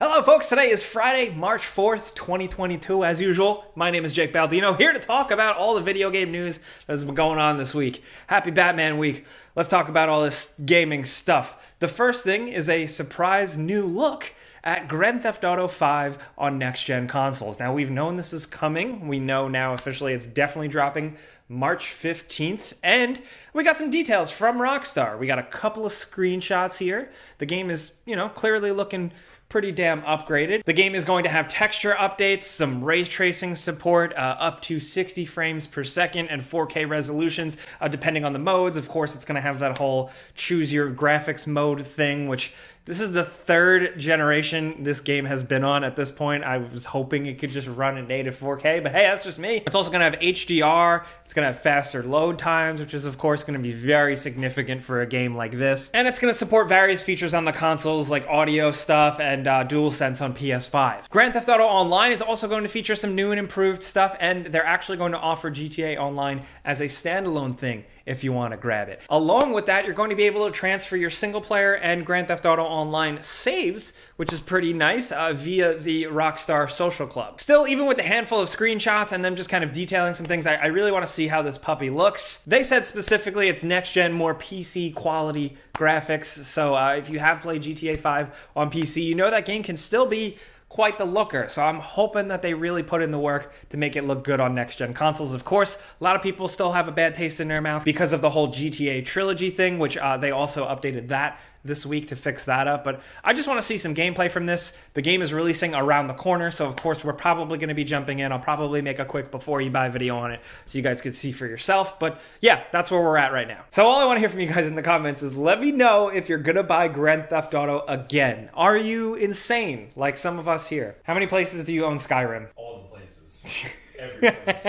Hello folks, today is Friday, March 4th, 2022. As usual, my name is Jake Baldino, here to talk about all the video game news that has been going on this week. Happy Batman week. Let's talk about all this gaming stuff. The first thing is a surprise new look at Grand Theft Auto 5 on next-gen consoles. Now, we've known this is coming. We know now officially it's definitely dropping March 15th, and we got some details from Rockstar. We got a couple of screenshots here. The game is, clearly looking pretty damn upgraded. The game is going to have texture updates, some ray tracing support, up to 60 frames per second and 4K resolutions, depending on the modes. Of course, it's going to have that whole choose your graphics mode thing, which this is the third generation this game has been on at this point. I was hoping it could just run in native 4K, but hey, that's just me. It's also going to have HDR. It's going to have faster load times, which is, of course, going to be very significant for a game like this. And it's going to support various features on the consoles, like audio stuff and DualSense on PS5. Grand Theft Auto Online is also going to feature some new and improved stuff, and they're actually going to offer GTA Online as a standalone thing if you want to grab it. Along with that, you're going to be able to transfer your single player and Grand Theft Auto Online saves, which is pretty nice, via the Rockstar Social Club. Still, even with the handful of screenshots and them just kind of detailing some things, I really want to see how this puppy looks. They said specifically it's next-gen, more PC quality graphics, so if you have played GTA 5 on PC, you know that game can still be quite the looker. So I'm hoping that they really put in the work to make it look good on next-gen consoles. Of course, a lot of people still have a bad taste in their mouth because of the whole GTA trilogy thing, which they also updated that this week to fix that up. But I just want to see some gameplay from this. The game is releasing around the corner, so of course we're probably going to be jumping in. I'll probably make a quick before you buy video on it so you guys can see for yourself. But yeah, that's where we're at right now. So all I want to hear from you guys in the comments is let me know if you're going to buy Grand Theft Auto again. Are you insane like some of us here? How many places do you own Skyrim? All the places. Every place.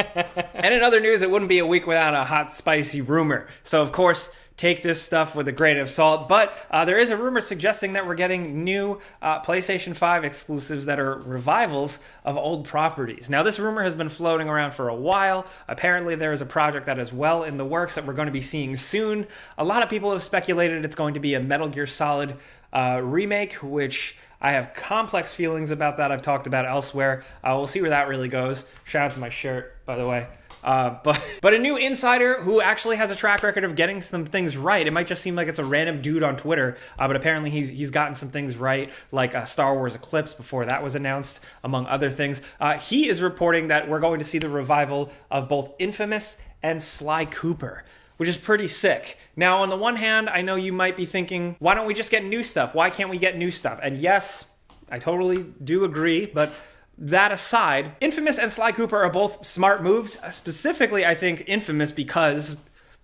And in other news, it wouldn't be a week without a hot, spicy rumor. So of course, take this stuff with a grain of salt, but there is a rumor suggesting that we're getting new PlayStation 5 exclusives that are revivals of old properties. Now, this rumor has been floating around for a while. Apparently, there is a project that is well in the works that we're going to be seeing soon. A lot of people have speculated it's going to be a Metal Gear Solid remake, which I have complex feelings about that. I've talked about elsewhere. We'll see where that really goes. Shout out to my shirt, by the way. But a new insider who actually has a track record of getting some things right. It might just seem like it's a random dude on Twitter, but apparently he's gotten some things right, like Star Wars Eclipse before that was announced, among other things. He is reporting that we're going to see the revival of both Infamous and Sly Cooper, which is pretty sick. Now, on the one hand, I know you might be thinking, why don't we just get new stuff? Why can't we get new stuff? And yes, I totally do agree, but that aside, Infamous and Sly Cooper are both smart moves. Specifically, I think Infamous because,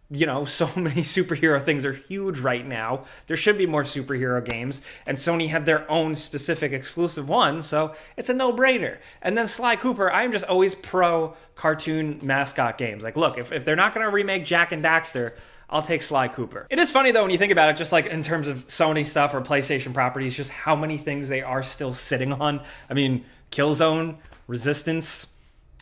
so many superhero things are huge right now. There should be more superhero games, and Sony had their own specific exclusive one, so it's a no-brainer. And then Sly Cooper, I'm just always pro cartoon mascot games. Like, look, if they're not going to remake Jak and Daxter, I'll take Sly Cooper. It is funny, though, when you think about it, just like in terms of Sony stuff or PlayStation properties, just how many things they are still sitting on. I mean, Killzone, Resistance.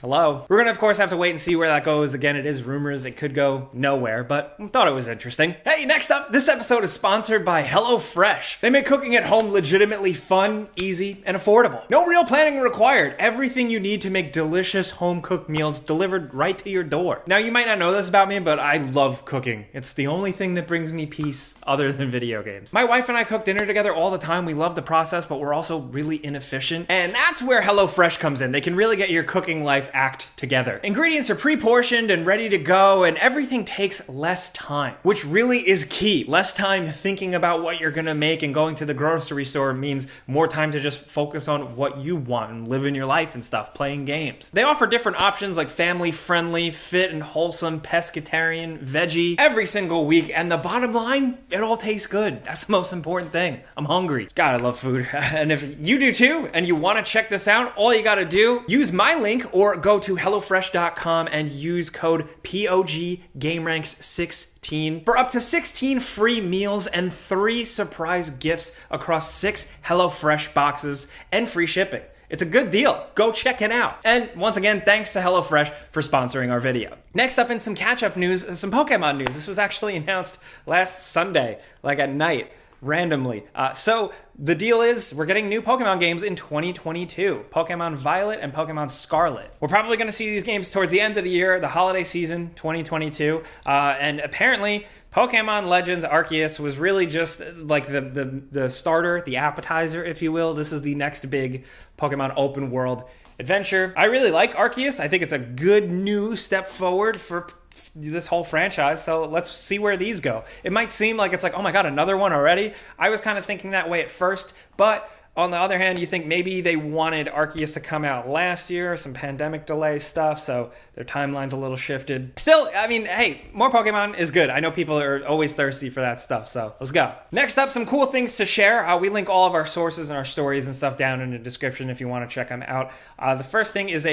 Hello. We're going to, of course, have to wait and see where that goes. Again, it is rumors. It could go nowhere, but I thought it was interesting. Hey, next up, this episode is sponsored by HelloFresh. They make cooking at home legitimately fun, easy, and affordable. No real planning required. Everything you need to make delicious home-cooked meals delivered right to your door. Now, you might not know this about me, but I love cooking. It's the only thing that brings me peace other than video games. My wife and I cook dinner together all the time. We love the process, but we're also really inefficient. And that's where HelloFresh comes in. They can really get your cooking life act together. Ingredients are pre-portioned and ready to go, and everything takes less time, which really is key. Less time thinking about what you're gonna make, and going to the grocery store means more time to just focus on what you want and living your life and stuff, playing games. They offer different options like family-friendly, fit and wholesome, pescatarian, veggie, every single week, and the bottom line, it all tastes good. That's the most important thing. I'm hungry. God, I love food. And if you do too, and you wanna check this out, all you gotta do, use my link or go to HelloFresh.com and use code POG gameranx16 for up to 16 free meals and 3 surprise gifts across 6 HelloFresh boxes and free shipping. It's a good deal. Go check it out. And once again, thanks to HelloFresh for sponsoring our video. Next up in some catch-up news, some Pokemon news. This was actually announced last Sunday, like at night. randomly. So the deal is we're getting new Pokemon games in 2022. Pokemon Violet and Pokemon Scarlet. We're probably going to see these games towards the end of the year, the holiday season, 2022. And apparently Pokemon Legends Arceus was really just like the starter, the appetizer, if you will. This is the next big Pokemon open world adventure. I really like Arceus. I think it's a good new step forward for this whole franchise, so let's see where these go. It might seem like it's like, oh my god, another one already. I was kind of thinking that way at first, but on the other hand, you think maybe they wanted Arceus to come out last year, some pandemic delay stuff, so their timeline's a little shifted. Still, I mean, hey, more Pokemon is good. I know people are always thirsty for that stuff, so let's go. Next up, some cool things to share. We link all of our sources and our stories and stuff down in the description if you want to check them out. The first thing is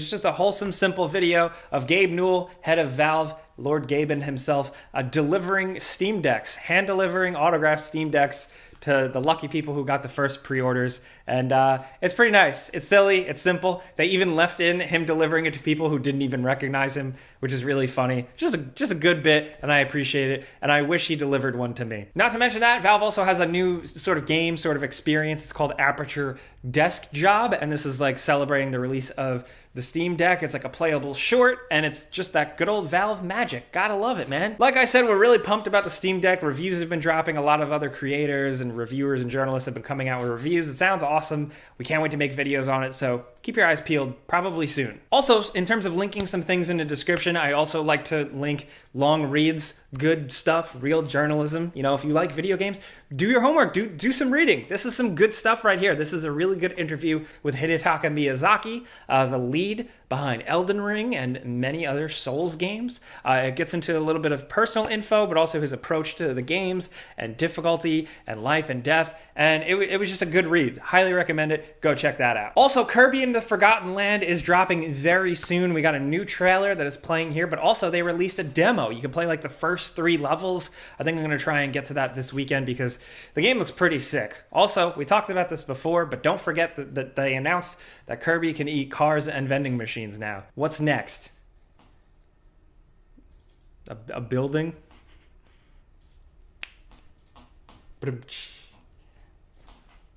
just a wholesome, simple video of Gabe Newell, head of Valve, Lord Gaben himself, delivering Steam Decks, hand-delivering autographed Steam Decks to the lucky people who got the first pre-orders. And it's pretty nice. It's silly. It's simple. They even left in him delivering it to people who didn't even recognize him, which is really funny. Just a good bit, and I appreciate it. And I wish he delivered one to me. Not to mention that, Valve also has a new sort of game, sort of experience. It's called Aperture Desk Job, and this is like celebrating the release of the Steam Deck. It's like a playable short, and it's just that good old Valve magic. Gotta love it, man. Like I said, we're really pumped about the Steam Deck. Reviews have been dropping. A lot of other creators and reviewers and journalists have been coming out with reviews. It sounds awesome. We can't wait to make videos on it, so keep your eyes peeled, probably soon. Also, in terms of linking some things in the description, I also like to link long reads, good stuff, real journalism. You know, if you like video games, do your homework, do some reading. This is some good stuff right here. This is a really good interview with Hidetaka Miyazaki, the lead behind Elden Ring and many other Souls games. It gets into a little bit of personal info, but also his approach to the games and difficulty and life and death. And it was just a good read. Highly recommend it. Go check that out. Also, Kirby and the Forgotten Land is dropping very soon. We got a new trailer that is playing here, but also they released a demo. You can play like the first 3 levels. I think I'm going to try and get to that this weekend because the game looks pretty sick. Also, we talked about this before, but don't forget that they announced that Kirby can eat cars and vending machines now. What's next? A building?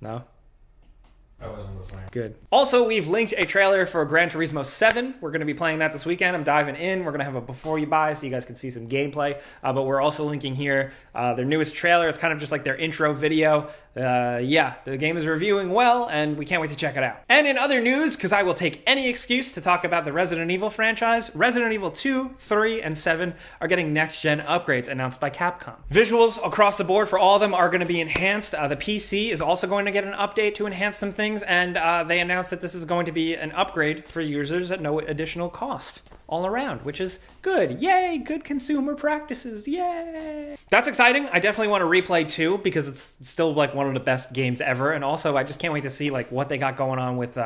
No? I wasn't listening. Good. Also, we've linked a trailer for Gran Turismo 7. We're going to be playing that this weekend. I'm diving in. We're going to have a before you buy so you guys can see some gameplay. But we're also linking here their newest trailer. It's kind of just like their intro video. Yeah, the game is reviewing well, and we can't wait to check it out. And in other news, because I will take any excuse to talk about the Resident Evil franchise, Resident Evil 2, 3, and 7 are getting next-gen upgrades announced by Capcom. Visuals across the board for all of them are going to be enhanced. The PC is also going to get an update to enhance some things, and they announced that this is going to be an upgrade for users at no additional cost all around, which is good. Yay, good consumer practices, yay! That's exciting. I definitely want to replay 2 because it's still like one of the best games ever, and also I just can't wait to see like what they got going on with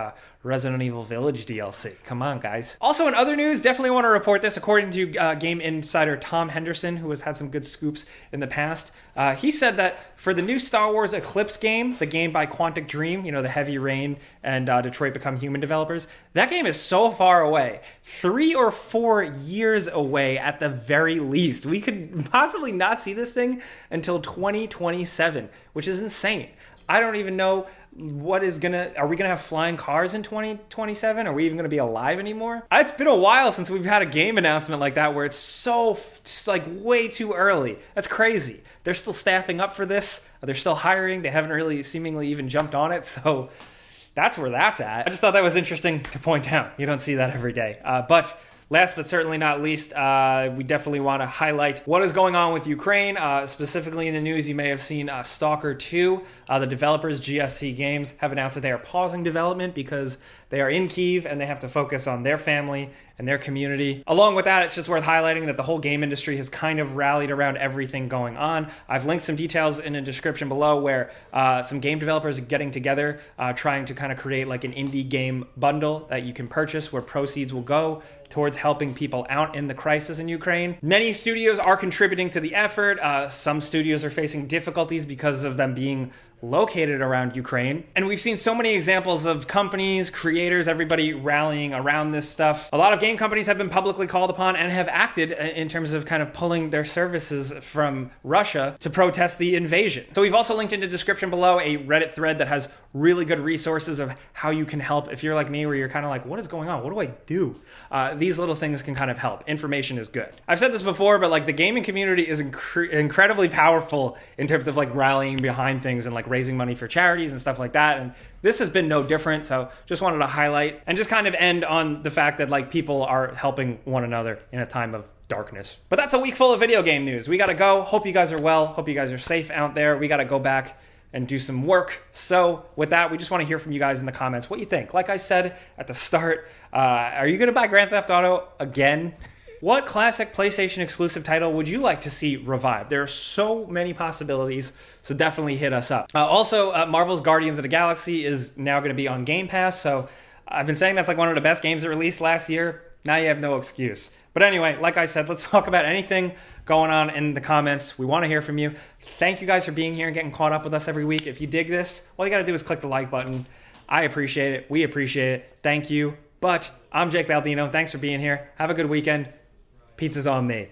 Resident Evil Village DLC. Come on, guys. Also, in other news, definitely want to report this. According to game insider Tom Henderson, who has had some good scoops in the past, he said that for the new Star Wars Eclipse game, the game by Quantic Dream, you know, the Heavy Rain and Detroit Become Human developers, that game is so far away. 3 or 4 years away at the very least. We could possibly not see this thing until 2027, which is insane. I don't even know are we gonna have flying cars in 2027? Are we even gonna be alive anymore? It's been a while since we've had a game announcement like that where it's so like way too early. That's crazy. They're still staffing up for this. They're still hiring. They haven't really seemingly even jumped on it. So that's where that's at. I just thought that was interesting to point out. You don't see that every day. But last but certainly not least, we definitely want to highlight what is going on with Ukraine. Specifically in the news, you may have seen Stalker 2. The developers, GSC Games, have announced that they are pausing development because they are in Kyiv and they have to focus on their family and their community. Along with that, it's just worth highlighting that the whole game industry has kind of rallied around everything going on. I've linked some details in the description below where some game developers are getting together, trying to kind of create like an indie game bundle that you can purchase where proceeds will go towards helping people out in the crisis in Ukraine. Many studios are contributing to the effort. Some studios are facing difficulties because of them being located around Ukraine. And we've seen so many examples of companies, creators, everybody rallying around this stuff. A lot of game companies have been publicly called upon and have acted in terms of kind of pulling their services from Russia to protest the invasion. So we've also linked in the description below a Reddit thread that has really good resources of how you can help. If you're like me, where you're kind of like, what is going on? What do I do? These little things can kind of help. Information is good. I've said this before, but like the gaming community is incredibly powerful in terms of like rallying behind things and like raising money for charities and stuff like that. And this has been no different. So just wanted to highlight and just kind of end on the fact that like people are helping one another in a time of darkness. But that's a week full of video game news. We got to go. Hope you guys are well. Hope you guys are safe out there. We got to go back and do some work. So with that, we just want to hear from you guys in the comments what you think. Like I said at the start, are you going to buy Grand Theft Auto again? What classic PlayStation exclusive title would you like to see revived? There are so many possibilities, so definitely hit us up. Also, Marvel's Guardians of the Galaxy is now going to be on Game Pass, so I've been saying that's like one of the best games that released last year. Now you have no excuse. But anyway, like I said, let's talk about anything going on in the comments. We want to hear from you. Thank you guys for being here and getting caught up with us every week. If you dig this, all you got to do is click the like button. I appreciate it. We appreciate it. Thank you. But I'm Jake Baldino. Thanks for being here. Have a good weekend. Pizza's on me.